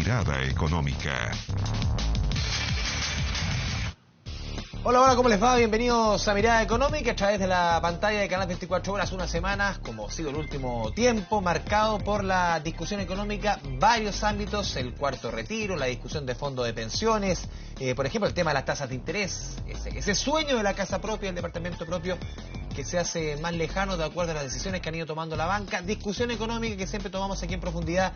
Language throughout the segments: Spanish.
Mirada Económica. Hola, hola, ¿cómo les va? Bienvenidos a Mirada Económica a través de la pantalla de Canal 24 Horas. Una semana, como ha sido el último tiempo, marcado por la discusión económica, varios ámbitos, el cuarto retiro, la discusión de fondos de pensiones, por ejemplo, el tema de las tasas de interés, ese sueño de la casa propia, el departamento propio, que se hace más lejano de acuerdo a las decisiones que han ido tomando la banca. Discusión económica que siempre tomamos aquí en profundidad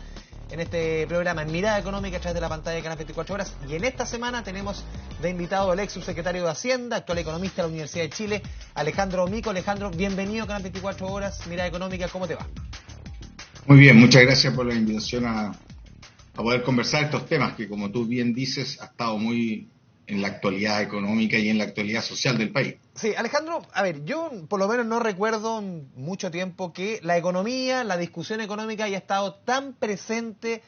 en este programa, en Mirada Económica, a través de la pantalla de Canal 24 Horas. Y en esta semana tenemos de invitado al ex subsecretario de Hacienda, actual economista de la Universidad de Chile, Alejandro Mico. Alejandro, bienvenido a Canal 24 Horas, Mirada Económica, ¿cómo te va? Muy bien, muchas gracias por la invitación a poder conversar estos temas que, como tú bien dices, ha estado muy en la actualidad económica y en la actualidad social del país. Sí, Alejandro, a ver, yo por lo menos no recuerdo mucho tiempo que la economía, la discusión económica haya estado tan presente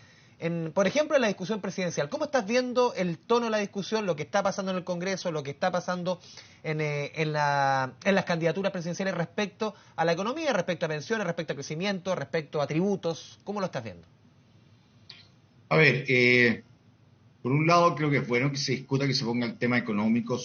por ejemplo, en la discusión presidencial. ¿Cómo estás viendo el tono de la discusión, lo que está pasando en el Congreso, lo que está pasando en las candidaturas presidenciales respecto a la economía, respecto a pensiones, respecto a crecimiento, respecto a tributos? ¿Cómo lo estás viendo? A ver, por un lado creo que es bueno que se discuta, que se ponga el tema económico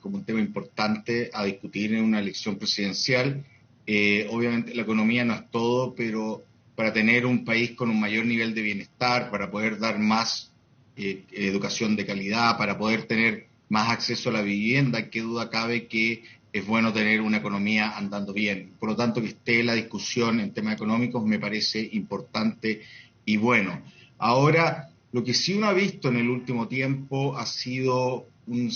como un tema importante a discutir en una elección presidencial. Obviamente la economía no es todo, pero para tener un país con un mayor nivel de bienestar, para poder dar más educación de calidad, para poder tener más acceso a la vivienda, qué duda cabe que es bueno tener una economía andando bien. Por lo tanto, que esté la discusión en temas económicos me parece importante y bueno. Ahora, lo que sí uno ha visto en el último tiempo ha sido una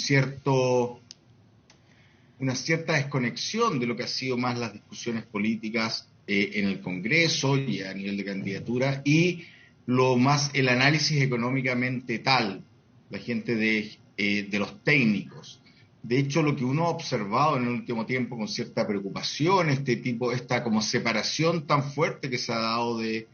cierta desconexión de lo que ha sido más las discusiones políticas en el Congreso y a nivel de candidatura, y lo más el análisis económicamente tal, la gente de los técnicos. De hecho, lo que uno ha observado en el último tiempo con cierta preocupación, esta como separación tan fuerte que se ha dado de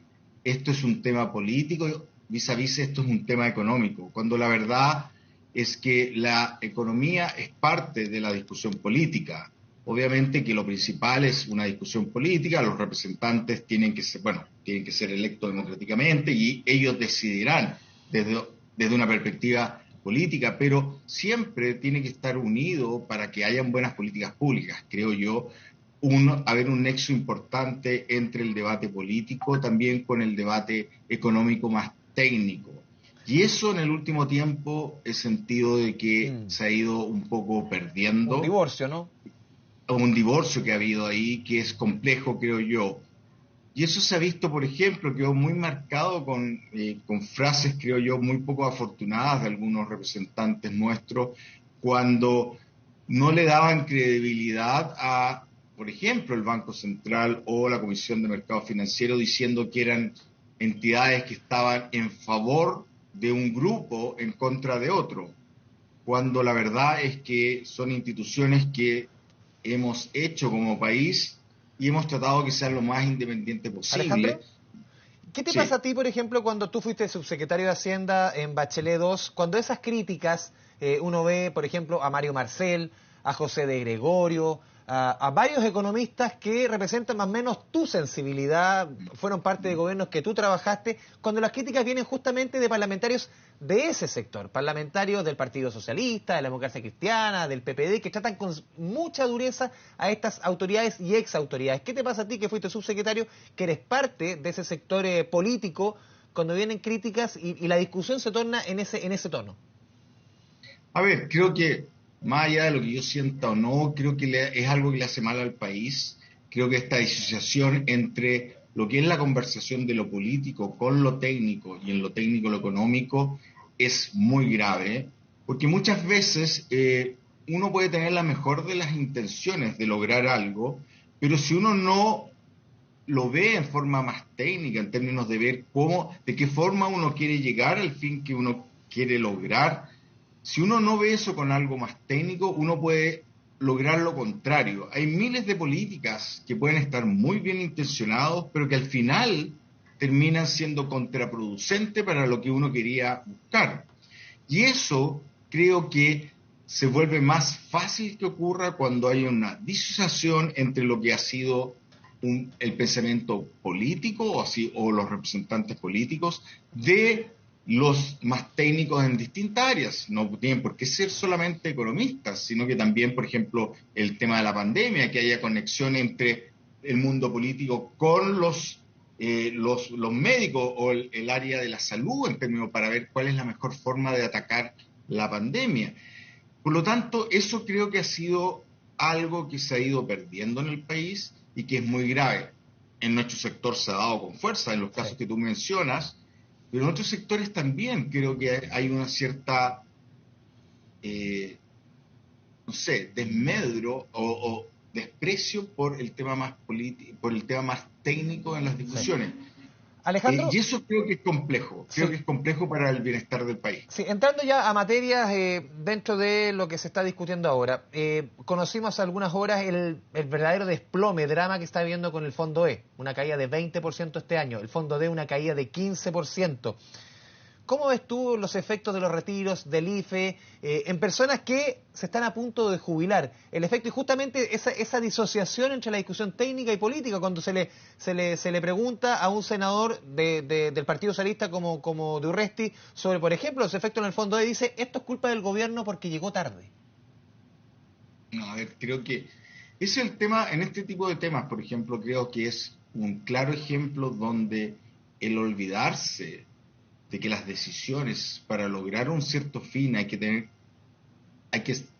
esto es un tema político, vis a vis esto es un tema económico, cuando la verdad es que la economía es parte de la discusión política. Obviamente que lo principal es una discusión política, los representantes tienen que ser electos democráticamente y ellos decidirán desde una perspectiva política, pero siempre tiene que estar unido para que hayan buenas políticas públicas, creo yo, haber un nexo importante entre el debate político también con el debate económico más técnico. Y eso en el último tiempo he sentido de que se ha ido un poco perdiendo. Un divorcio, ¿no? Un divorcio que ha habido ahí, que es complejo, creo yo. Y eso se ha visto, por ejemplo, quedó muy marcado con frases, creo yo, muy poco afortunadas de algunos representantes nuestros, cuando no le daban credibilidad a, por ejemplo, el Banco Central o la Comisión de Mercado Financiero, diciendo que eran entidades que estaban en favor de un grupo en contra de otro, cuando la verdad es que son instituciones que hemos hecho como país y hemos tratado que sean lo más independiente posible. Alejandro, ¿qué te pasa a ti, por ejemplo, cuando tú fuiste subsecretario de Hacienda en Bachelet 2, cuando esas críticas uno ve, por ejemplo, a Mario Marcel, a José de Gregorio, a varios economistas que representan más o menos tu sensibilidad, fueron parte de gobiernos que tú trabajaste, cuando las críticas vienen justamente de parlamentarios de ese sector, parlamentarios del Partido Socialista, de la Democracia Cristiana, del PPD, que tratan con mucha dureza a estas autoridades y exautoridades? ¿Qué te pasa a ti, que fuiste subsecretario, que eres parte de ese sector político, cuando vienen críticas y la discusión se torna en ese tono? A ver, creo que más allá de lo que yo sienta o no, creo que es algo que le hace mal al país. Creo que esta disociación entre lo que es la conversación de lo político con lo técnico y en lo técnico lo económico es muy grave, porque muchas veces uno puede tener la mejor de las intenciones de lograr algo, pero si uno no lo ve en forma más técnica, en términos de ver de qué forma uno quiere llegar al fin que uno quiere lograr, si uno no ve eso con algo más técnico, uno puede lograr lo contrario. Hay miles de políticas que pueden estar muy bien intencionados, pero que al final terminan siendo contraproducentes para lo que uno quería buscar. Y eso creo que se vuelve más fácil que ocurra cuando hay una disociación entre lo que ha sido el pensamiento político o los representantes políticos de los más técnicos en distintas áreas. No tienen por qué ser solamente economistas, sino que también, por ejemplo, el tema de la pandemia, que haya conexión entre el mundo político con los médicos o el área de la salud en términos para ver cuál es la mejor forma de atacar la pandemia. Por lo tanto, eso creo que ha sido algo que se ha ido perdiendo en el país y que es muy grave. En nuestro sector se ha dado con fuerza, en los casos que tú mencionas, pero en otros sectores también creo que hay una cierta, no sé, desmedro o desprecio por el tema más por el tema más técnico en las discusiones. Sí. Alejandro, Y eso creo que es complejo, creo que es complejo para el bienestar del país. sí, entrando ya a materias dentro de lo que se está discutiendo ahora, conocimos hace algunas horas el verdadero desplome, drama que está viviendo con el Fondo E, una caída de 20% este año, el Fondo D una caída de 15%. ¿Cómo ves tú los efectos de los retiros del IFE en personas que se están a punto de jubilar? El efecto y justamente esa disociación entre la discusión técnica y política, cuando se le pregunta a un senador del Partido Socialista como de Urresti sobre, por ejemplo, los efectos en el Fondo E, dice, esto es culpa del gobierno porque llegó tarde. No, a ver, creo que ese es el tema, en este tipo de temas, por ejemplo, creo que es un claro ejemplo donde el olvidarse de que las decisiones para lograr un cierto fin hay que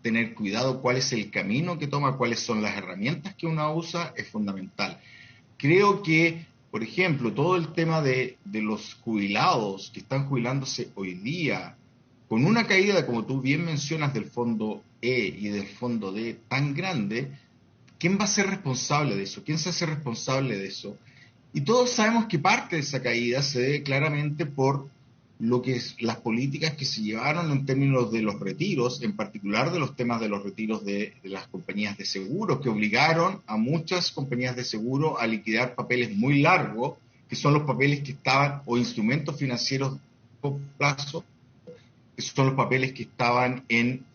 tener cuidado cuál es el camino que toma, cuáles son las herramientas que uno usa, es fundamental. Creo que, por ejemplo, todo el tema de los jubilados que están jubilándose hoy día, con una caída, como tú bien mencionas, del fondo E y del fondo D tan grande, ¿quién va a ser responsable de eso? ¿Quién se hace responsable de eso? Y todos sabemos que parte de esa caída se debe claramente por lo que es las políticas que se llevaron en términos de los retiros, en particular de los temas de los retiros de las compañías de seguro, que obligaron a muchas compañías de seguro a liquidar papeles muy largos, que son los papeles que estaban, o instrumentos financieros de corto plazo, que son los papeles que estaban en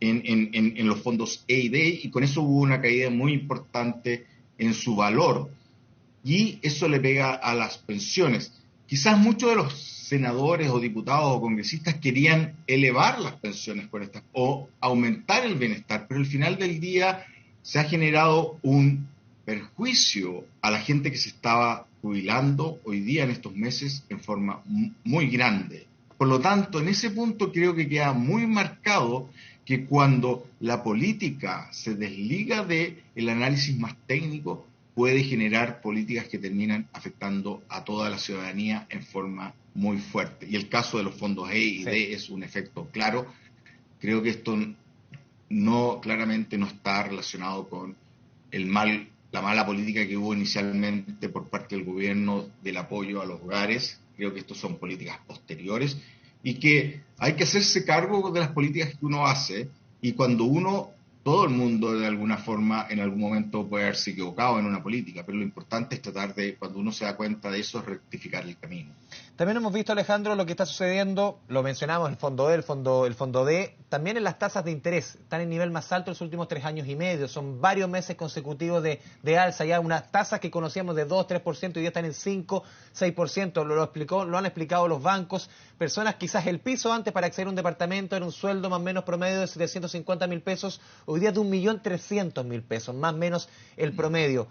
los fondos E y D, y con eso hubo una caída muy importante en su valor. Y eso le pega a las pensiones. Quizás muchos de los senadores o diputados o congresistas querían elevar las pensiones con estas o aumentar el bienestar, pero al final del día se ha generado un perjuicio a la gente que se estaba jubilando hoy día en estos meses en forma muy grande. Por lo tanto, en ese punto creo que queda muy marcado que cuando la política se desliga del análisis más técnico, puede generar políticas que terminan afectando a toda la ciudadanía en forma muy fuerte. Y el caso de los fondos E y D es un efecto claro. Creo que esto claramente no está relacionado con la mala política que hubo inicialmente por parte del gobierno del apoyo a los hogares. Creo que estos son políticas posteriores y que hay que hacerse cargo de las políticas que uno hace, y cuando todo el mundo de alguna forma en algún momento puede haberse equivocado en una política, pero lo importante es tratar de, cuando uno se da cuenta de eso, rectificar el camino. También hemos visto, Alejandro, lo que está sucediendo, lo mencionamos, el fondo E, el fondo D, también en las tasas de interés. Están en nivel más alto en los últimos 3 años y medio. Son varios meses consecutivos de alza. Ya unas tasas que conocíamos de 2, 3%, y ya están en 5, 6%. Lo han explicado los bancos. Personas, quizás el piso antes para acceder a un departamento era un sueldo más o menos promedio de 750.000 pesos. Hoy día es de 1.300.000 pesos, más o menos el promedio.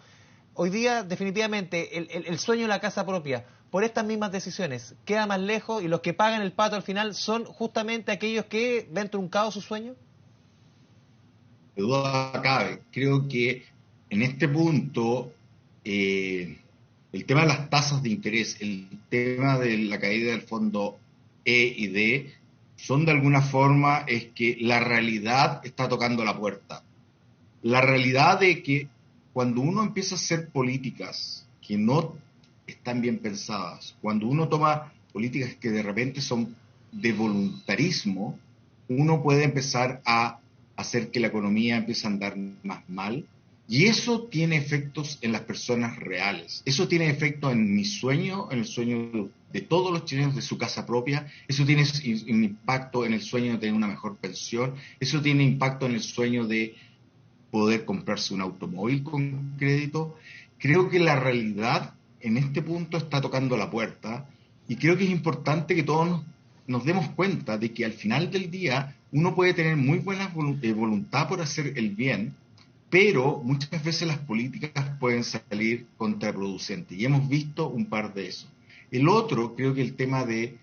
Hoy día, definitivamente, el sueño de la casa propia, por estas mismas decisiones, queda más lejos, y los que pagan el pato al final son justamente aquellos que ven truncado su sueño. De duda cabe. Creo que en este punto el tema de las tasas de interés, el tema de la caída del fondo E y D, son de alguna forma es que la realidad está tocando la puerta. La realidad de que cuando uno empieza a hacer políticas que no están bien pensadas, cuando uno toma políticas que de repente son de voluntarismo, uno puede empezar a hacer que la economía empiece a andar más mal, y eso tiene efectos en las personas reales. Eso tiene efecto en mi sueño, en el sueño de todos los chilenos de su casa propia. Eso tiene un impacto en el sueño de tener una mejor pensión. Eso tiene impacto en el sueño de poder comprarse un automóvil con crédito. Creo que la realidad en este punto está tocando la puerta, y creo que es importante que todos nos demos cuenta de que al final del día uno puede tener muy buena voluntad por hacer el bien, pero muchas veces las políticas pueden salir contraproducentes. Y hemos visto un par de eso. El otro, creo que el tema de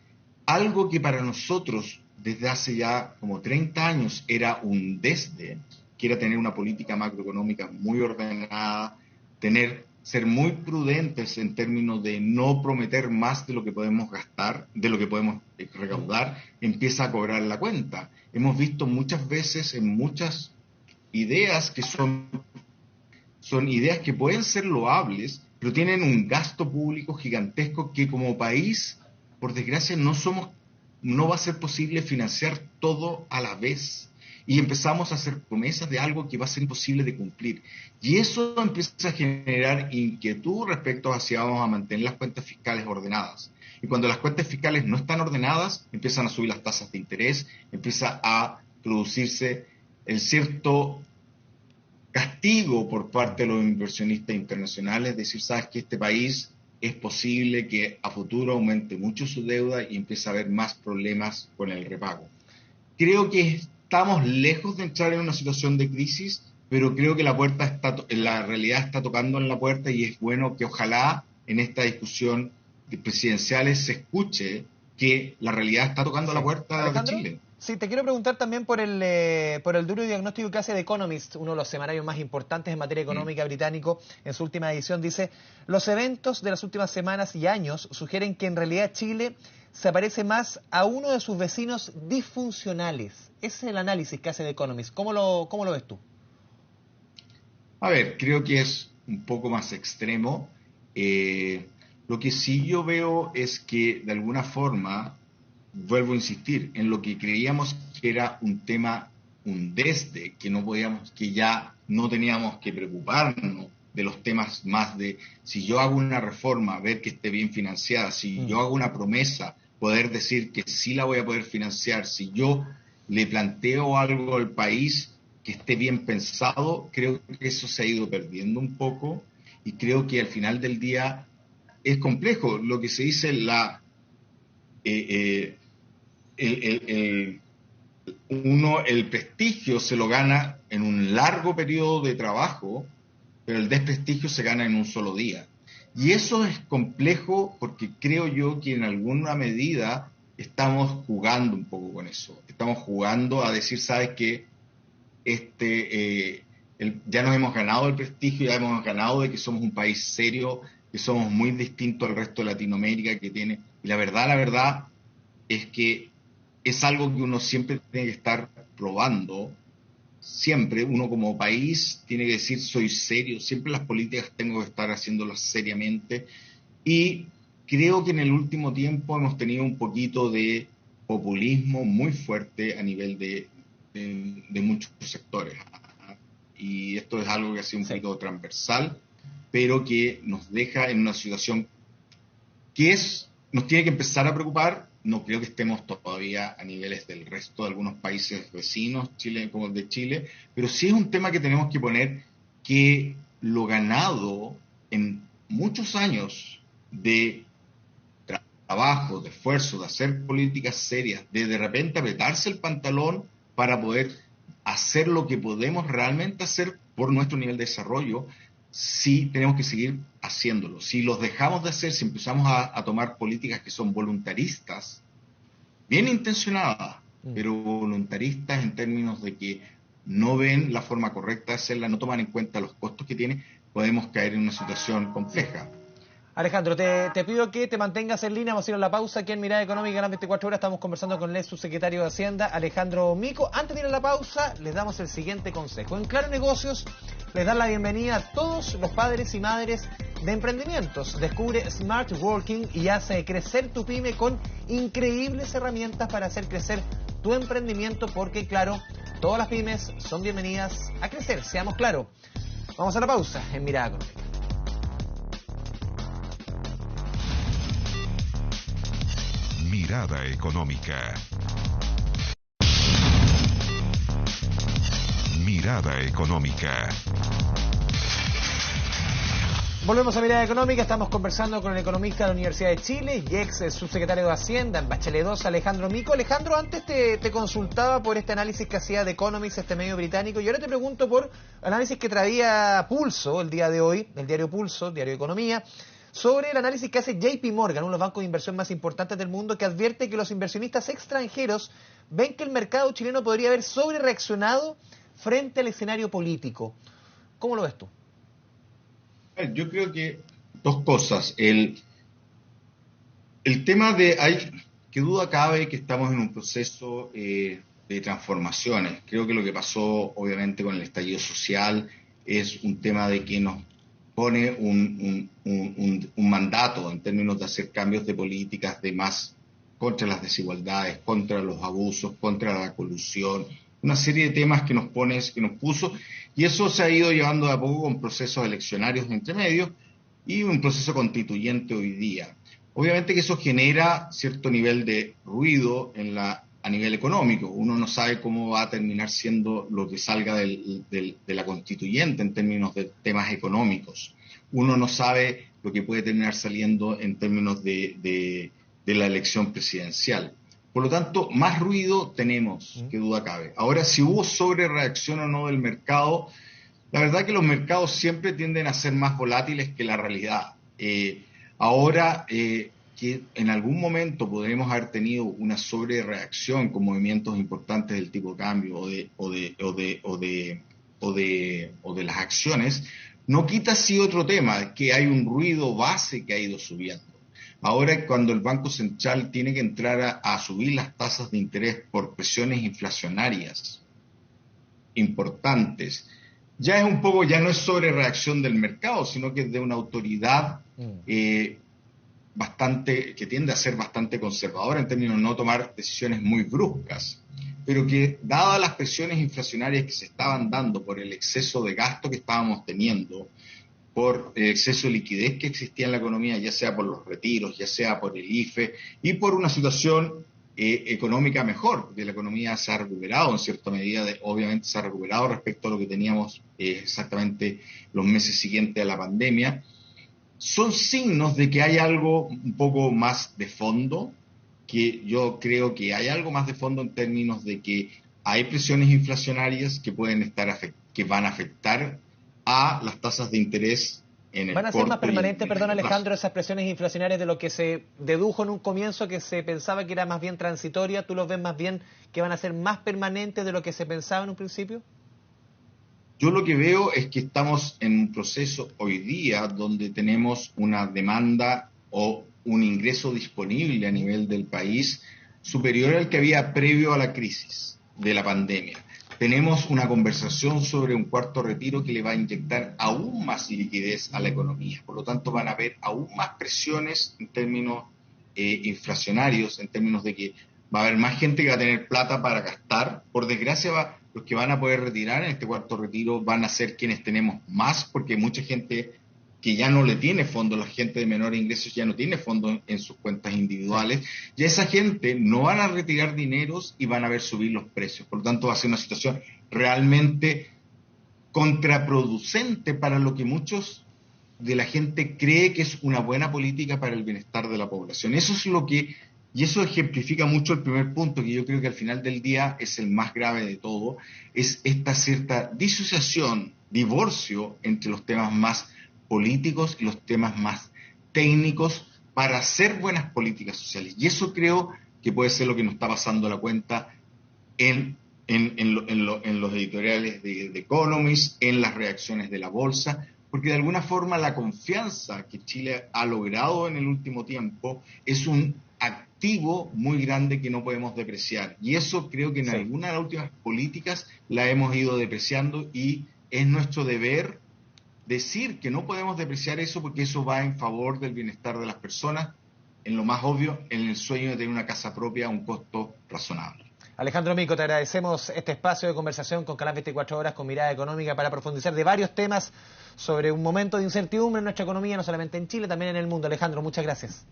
algo que para nosotros desde hace ya como 30 años era un desde, que era tener una política macroeconómica muy ordenada, ser muy prudentes en términos de no prometer más de lo que podemos gastar, de lo que podemos recaudar, empieza a cobrar la cuenta. Hemos visto muchas veces en muchas ideas que son ideas que pueden ser loables, pero tienen un gasto público gigantesco que como país, por desgracia, no va a ser posible financiar todo a la vez. Y empezamos a hacer promesas de algo que va a ser imposible de cumplir. Y eso empieza a generar inquietud respecto a si vamos a mantener las cuentas fiscales ordenadas. Y cuando las cuentas fiscales no están ordenadas, empiezan a subir las tasas de interés, empieza a producirse el cierto castigo por parte de los inversionistas internacionales, decir, sabes que este país es posible que a futuro aumente mucho su deuda y empiece a haber más problemas con el repago. Creo que estamos lejos de entrar en una situación de crisis, pero creo que la realidad está tocando en la puerta y es bueno que ojalá en esta discusión de presidenciales se escuche que la realidad está tocando la puerta de Chile. Sí, te quiero preguntar también por el duro diagnóstico que hace The Economist, uno de los semanarios más importantes en materia económica británico. En su última edición dice, los eventos de las últimas semanas y años sugieren que en realidad Chile se parece más a uno de sus vecinos disfuncionales. Ese es el análisis que hace The Economist. ¿Cómo lo ves tú? A ver, creo que es un poco más extremo. Lo que sí yo veo es que de alguna forma, vuelvo a insistir, en lo que creíamos que era un tema, que ya no teníamos que preocuparnos de los temas más de si yo hago una reforma, ver que esté bien financiada, si yo hago una promesa, poder decir que sí la voy a poder financiar, si yo le planteo algo al país que esté bien pensado, creo que eso se ha ido perdiendo un poco y creo que al final del día es complejo. Lo que se dice el prestigio se lo gana en un largo periodo de trabajo, pero el desprestigio se gana en un solo día. Y eso es complejo porque creo yo que en alguna medida estamos jugando un poco con eso. Estamos jugando a decir, ¿sabes qué? Ya nos hemos ganado el prestigio, ya hemos ganado de que somos un país serio, que somos muy distintos al resto de Latinoamérica que tiene. Y la verdad es que es algo que uno siempre tiene que estar probando. Siempre uno como país tiene que decir soy serio, siempre las políticas tengo que estar haciéndolas seriamente y creo que en el último tiempo hemos tenido un poquito de populismo muy fuerte a nivel de muchos sectores y esto es algo que ha sido un poquito transversal, pero que nos deja en una situación que nos tiene que empezar a preocupar. No creo que estemos todavía a niveles del resto de algunos países vecinos, Chile como el de Chile, pero sí es un tema que tenemos que poner que lo ganado en muchos años de trabajo, de esfuerzo, de hacer políticas serias, de repente apretarse el pantalón para poder hacer lo que podemos realmente hacer por nuestro nivel de desarrollo, sí tenemos que seguir haciéndolo. Si los dejamos de hacer, si empezamos a tomar políticas que son voluntaristas, bien intencionadas, pero voluntaristas en términos de que no ven la forma correcta de hacerla, no toman en cuenta los costos que tiene, podemos caer en una situación compleja. Alejandro, te pido que te mantengas en línea, vamos a ir a la pausa aquí en Mirada Económica en las 24 horas, estamos conversando con el subsecretario de Hacienda, Alejandro Mico. Antes de ir a la pausa, les damos el siguiente consejo. En Claro Negocios les dan la bienvenida a todos los padres y madres de emprendimientos. Descubre Smart Working y hace crecer tu pyme con increíbles herramientas para hacer crecer tu emprendimiento, porque claro, todas las pymes son bienvenidas a crecer, seamos claros. Vamos a la pausa en Mirada Económica. Mirada Económica. Mirada Económica. Volvemos a Mirada Económica, estamos conversando con el economista de la Universidad de Chile y ex subsecretario de Hacienda en Bachelet 2, Alejandro Mico. Alejandro, antes te consultaba por este análisis que hacía The Economist, este medio británico, y ahora te pregunto por análisis que traía Pulso el día de hoy, el diario Pulso, diario de Economía, sobre el análisis que hace JP Morgan, uno de los bancos de inversión más importantes del mundo, que advierte que los inversionistas extranjeros ven que el mercado chileno podría haber sobrereaccionado frente al escenario político. ¿Cómo lo ves tú? Yo creo que dos cosas. El tema de, que duda cabe que estamos en un proceso de transformaciones. Creo que lo que pasó obviamente con el estallido social es un tema de que nos pone un mandato en términos de hacer cambios de políticas de más contra las desigualdades, contra los abusos, contra la colusión, una serie de temas que nos puso, y eso se ha ido llevando de a poco con procesos eleccionarios entre medio y un proceso constituyente hoy día. Obviamente que eso genera cierto nivel de ruido a nivel económico. Uno no sabe cómo va a terminar siendo lo que salga de la constituyente en términos de temas económicos. Uno no sabe lo que puede terminar saliendo en términos de la elección presidencial. Por lo tanto, más ruido tenemos, que duda cabe. Ahora, si hubo sobrereacción o no del mercado, la verdad que los mercados siempre tienden a ser más volátiles que la realidad. Ahora, que en algún momento podremos haber tenido una sobrereacción con movimientos importantes del tipo de cambio o de las acciones, no quita sí otro tema, que hay un ruido base que ha ido subiendo. Ahora, cuando el Banco Central tiene que entrar a subir las tasas de interés por presiones inflacionarias importantes, ya no es sobre reacción del mercado, sino que es de una autoridad que tiende a ser bastante conservadora en términos de no tomar decisiones muy bruscas, pero que, dadas las presiones inflacionarias que se estaban dando por el exceso de gasto que estábamos teniendo, por el exceso de liquidez que existía en la economía, ya sea por los retiros, ya sea por el IFE, y por una situación económica mejor, porque la economía se ha recuperado en cierta medida, obviamente se ha recuperado respecto a lo que teníamos exactamente los meses siguientes a la pandemia, son signos de que hay algo un poco más de fondo, que yo creo que hay algo más de fondo en términos de que hay presiones inflacionarias que que van a afectar a las tasas de interés en el ¿Van a ser más permanentes, perdón Alejandro, esas presiones inflacionarias de lo que se dedujo en un comienzo, que se pensaba que era más bien transitoria? ¿Tú los ves más bien que van a ser más permanentes de lo que se pensaba en un principio? Yo lo que veo es que estamos en un proceso hoy día donde tenemos una demanda o un ingreso disponible a nivel del país superior al que había previo a la crisis de la pandemia. Tenemos una conversación sobre un cuarto retiro que le va a inyectar aún más liquidez a la economía. Por lo tanto, van a haber aún más presiones en términos inflacionarios, en términos de que va a haber más gente que va a tener plata para gastar. Por desgracia, los que van a poder retirar en este cuarto retiro van a ser quienes tenemos más, porque mucha gente que ya no le tiene fondo, la gente de menores ingresos ya no tiene fondo en sus cuentas individuales, y esa gente no van a retirar dineros y van a ver subir los precios. Por lo tanto, va a ser una situación realmente contraproducente para lo que muchos de la gente cree que es una buena política para el bienestar de la población. Eso es y eso ejemplifica mucho el primer punto, que yo creo que al final del día es el más grave de todo, es esta cierta disociación, divorcio entre los temas más políticos y los temas más técnicos para hacer buenas políticas sociales. Y eso creo que puede ser lo que nos está pasando a la cuenta en los editoriales de Economist, en las reacciones de la bolsa, porque de alguna forma la confianza que Chile ha logrado en el último tiempo es un activo muy grande que no podemos depreciar. Y eso creo que en algunas de las últimas políticas la hemos ido depreciando, y es nuestro deber decir que no podemos depreciar eso, porque eso va en favor del bienestar de las personas, en lo más obvio, en el sueño de tener una casa propia a un costo razonable. Alejandro Mico, te agradecemos este espacio de conversación con Canal 24 Horas, con Mirada Económica, para profundizar de varios temas sobre un momento de incertidumbre en nuestra economía, no solamente en Chile, también en el mundo. Alejandro, muchas gracias.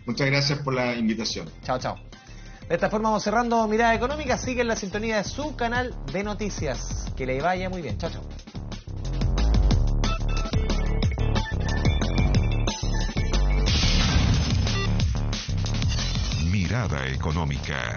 Muchas gracias por la invitación. Chao, chao. De esta forma vamos cerrando Mirada Económica. Sigue en la sintonía de su canal de noticias. Que le vaya muy bien. Chao, chao. Mirada Económica.